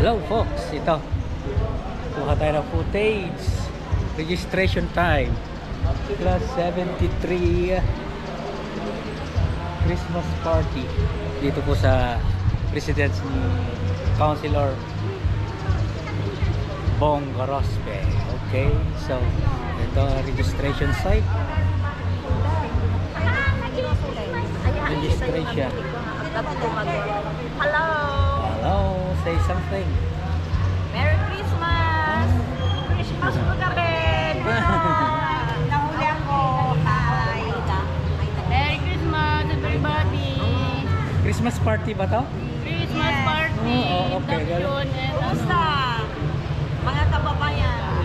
Hello folks, ito kuha tayo ng footage. Registration time plus 73 Christmas party dito po sa residence ni Councilor Bong Gorospe. Okay, so ito registration site. Registration. Hello. Hello, say something. Merry Christmas. Christmas po kami. Nahuli ako. Hi. Merry Christmas everybody. Christmas party ba to? Christmas party. Oh, okay. Kumusta? Mga kababayan.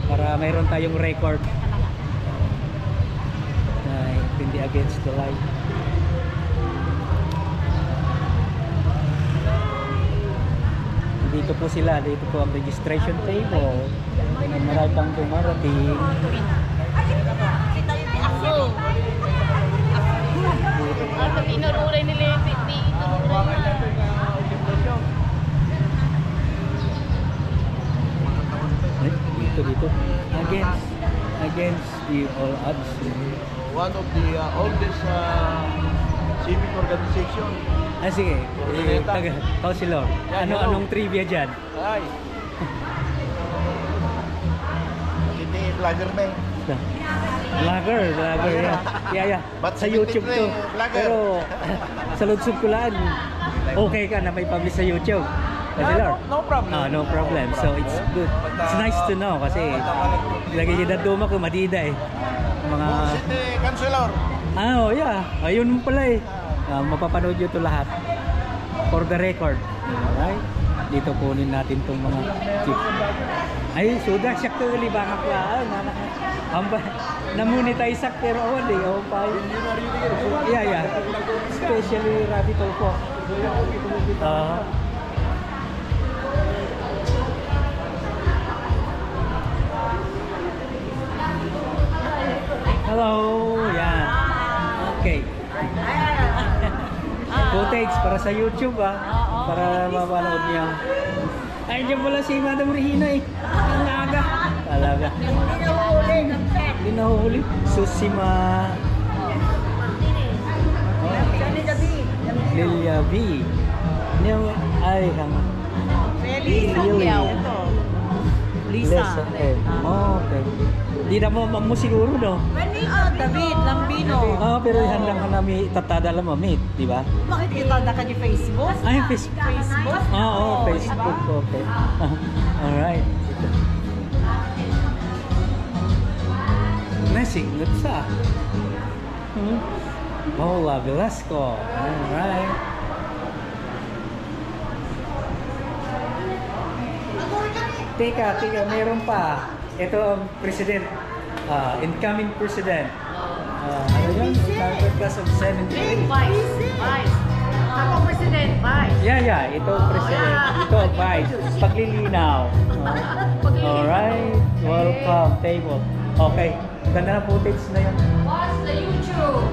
Para mayroon tayong record na hindi against the light. Dito po sila, dito po ang registration table. Marami pang dumarating. Pag inururay nila yung piti, Dito. Against the all odds. One of the oldest civic organization. Sige. Councilor, anong trivia dyan? Ay. Hindi vlogger na eh. Vlogger, yeah. But Sa YouTube to. vlogger. Pero sa lunsod ko lang, okay ka na may publish sa YouTube. Councilor? No problem. No problem. So it's good. It's nice to know kasi lagi yung duma ko madida eh. Mga City Councilor. yeah. Ayun pala eh. Mapapanood nyo ito lahat. For the record. Alright? Dito kunin natin itong mga tips. Ay, sudah siya ko libangak laan. Namonetize sak pero awal eh. Yeah. Especially rabbit hole po. Hello. Yan. Okay. Footage para sa YouTube para mapanood niyo. Ay, dyan pala si Madam Regina eh. Ang aga. Talaga. Hindi nahuhuli. Susima. Lilia B. Ay, Lisa. Okay. Hindi na mo siguro, no? David Lambino. Pero handang ka namin tatada lang mamit, di ba? Bakit itada ka ni Facebook? Ay, Facebook. Facebook? Facebook. Okay. Alright. Messing, let's Paula Velasco. Alright. Teka, meron pa. Ito ang president, incoming president. Ano yun? Class of 78. Vice. Ako president, vice. Yeah. Ito president. Ito vice. Paglilinaw. Alright. Welcome, table. Okay. Ganda na footage na yun. Watch the YouTube.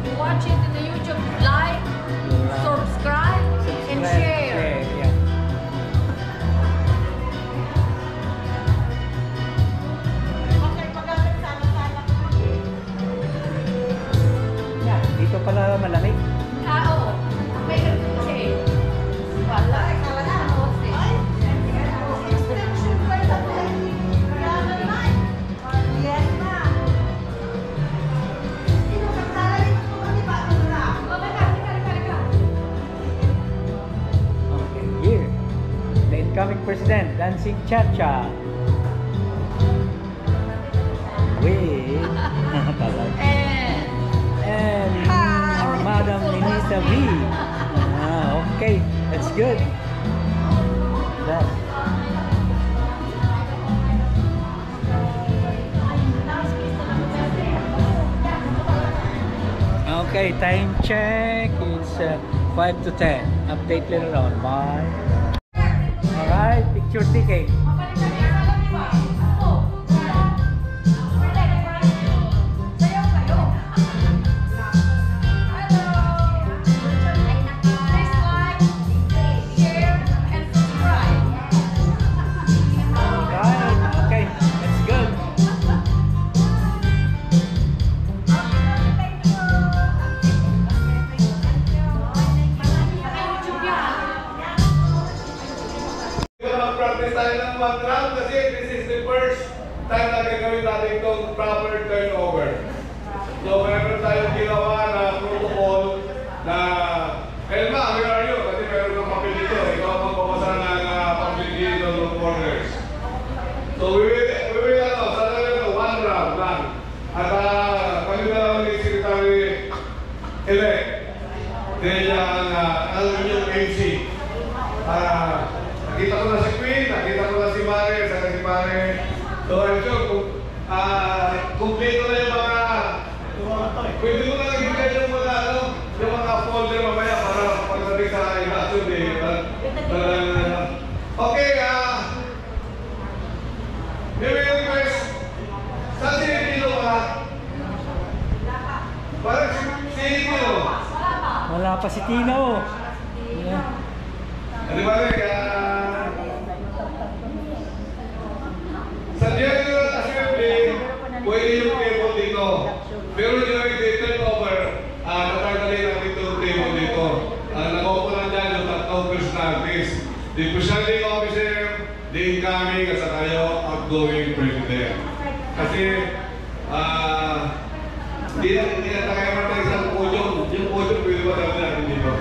You Watch it in the YouTube. Like, subscribe, and share. Yeah. Dito pala malamig. Oo. May kasi. Wala. Okay, here. The incoming president dancing cha-cha. With and Madam Ninita V. Okay, that's good. Okay, time check. It's 5 to 10. Update later on. Bye. Alright, picture taking. proper turnover. So, meron tayong ginawa na protocol na, Elma, where are you? Kasi meron kang papel dito. Ikaw ang magbabasa ng papel dito ng corners. So, we will one round lang. At kami na lang ni Secretary-elect. Dahil ang inyong MC. Nakita ko na si Queen, nakita ko na si Mare, saka si Mare. So, I'm sure, kumpleto na yung mga, pwede mo na nagbigay yung mga, yung mga folder mamaya para pagdating sa election Okay, may request. Saan si Tino ka? Parang si Tino. Wala pa si Tino. Yeah. Di ba rin, sa general assembly, pwede yung table dito. Pero during the turnover, natanggalin natin itong table dito. Nag-opo lang dyan yung tatlong personalities. The presiding officer, the incoming, at saka yung outgoing president. Kasi, hindi na tayo natin isang podium. Yung podium, pwede ba natin dito?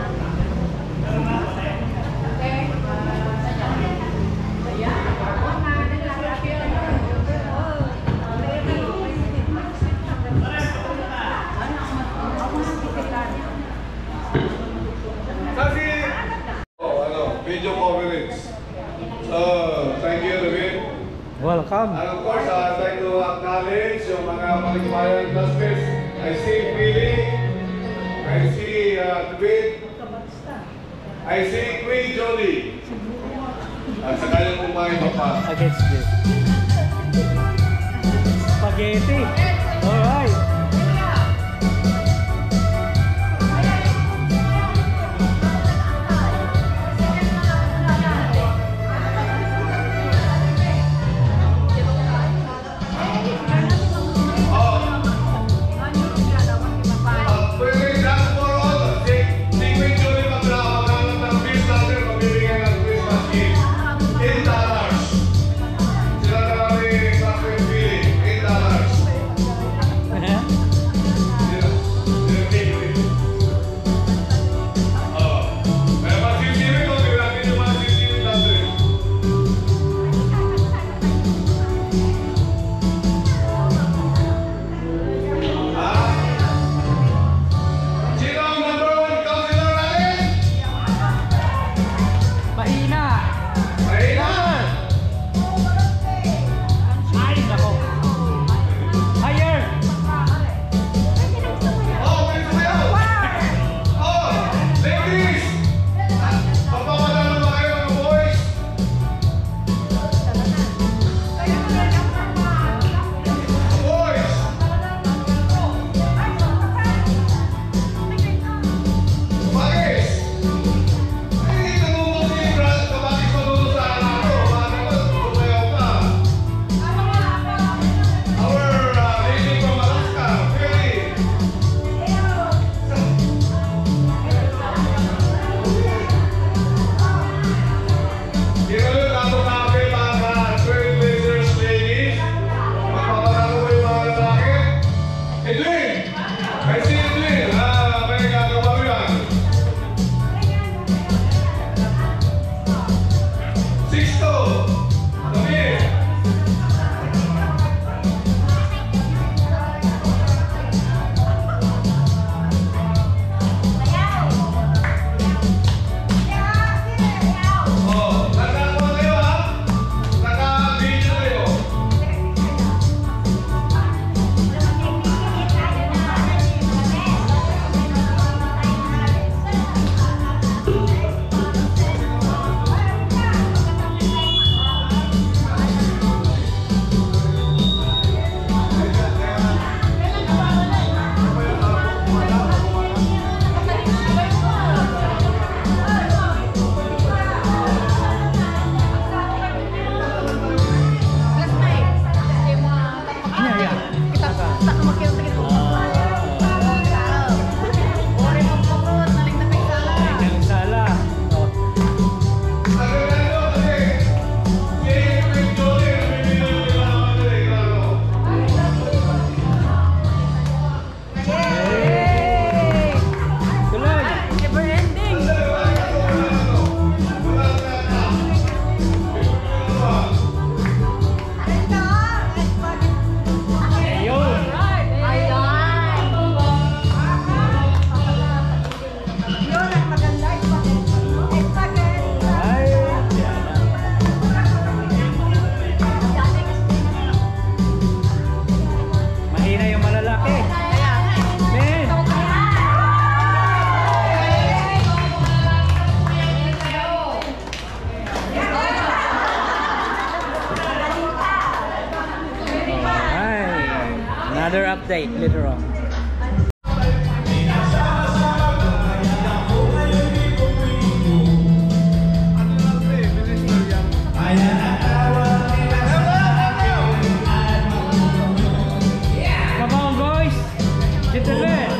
Video conference. So, thank you, David. Welcome. And of course, I'd like to acknowledge yung mga maligmayang classmates. I see Billy, I see David, I see Queen Jolie. At saka yung kumain pa. Against this. Spaghetti. Alright. laki. Men. Alright. Another update later on. Come on, boys. Get the bed.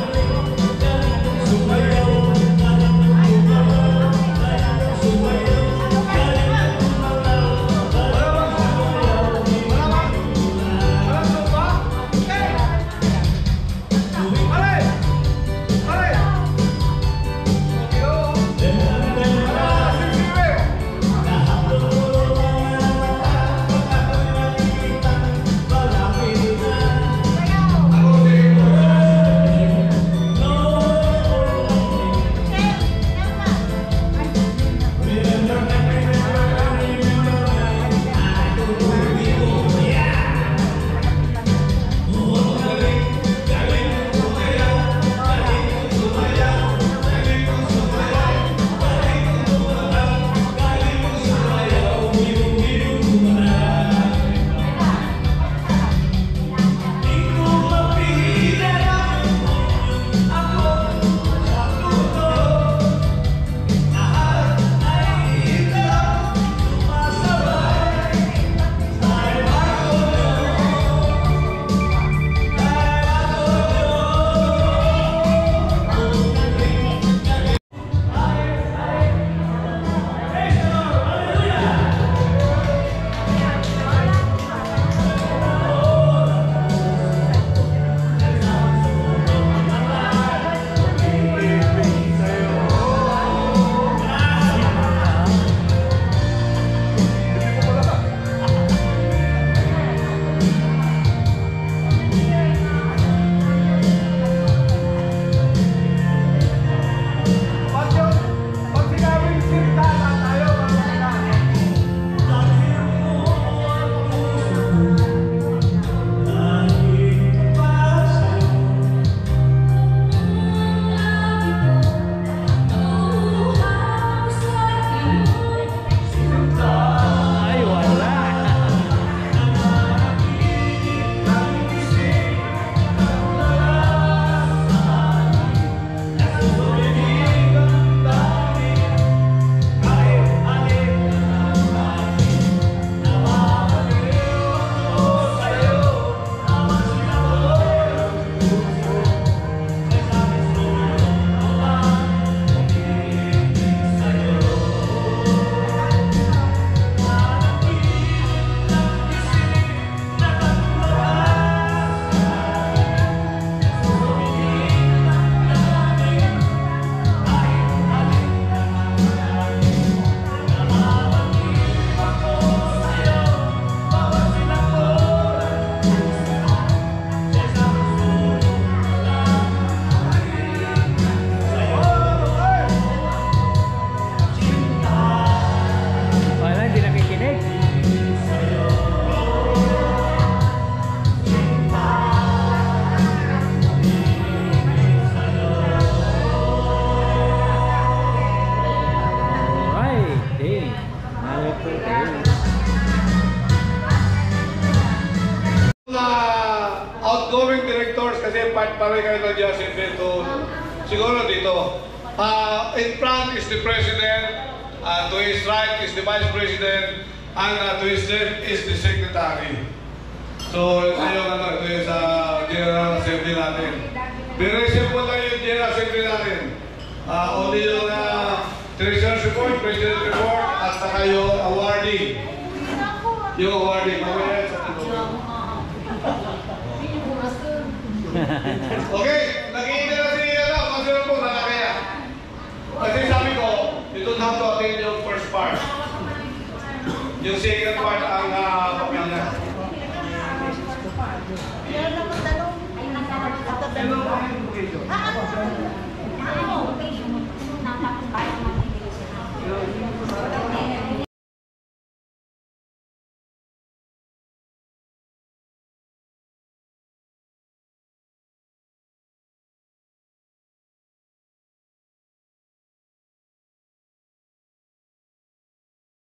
Outgoing directors kasi part pa rin kayo ng Joseph Benton. Siguro dito. In front is the President, to his right is the Vice President, and to his left is the Secretary. So, ito yung sa General Assembly natin. Very simple lang yung General Assembly natin. Only yung Treasurer's Report, President Report, at saka yung awarding. Yung awarding. Okay?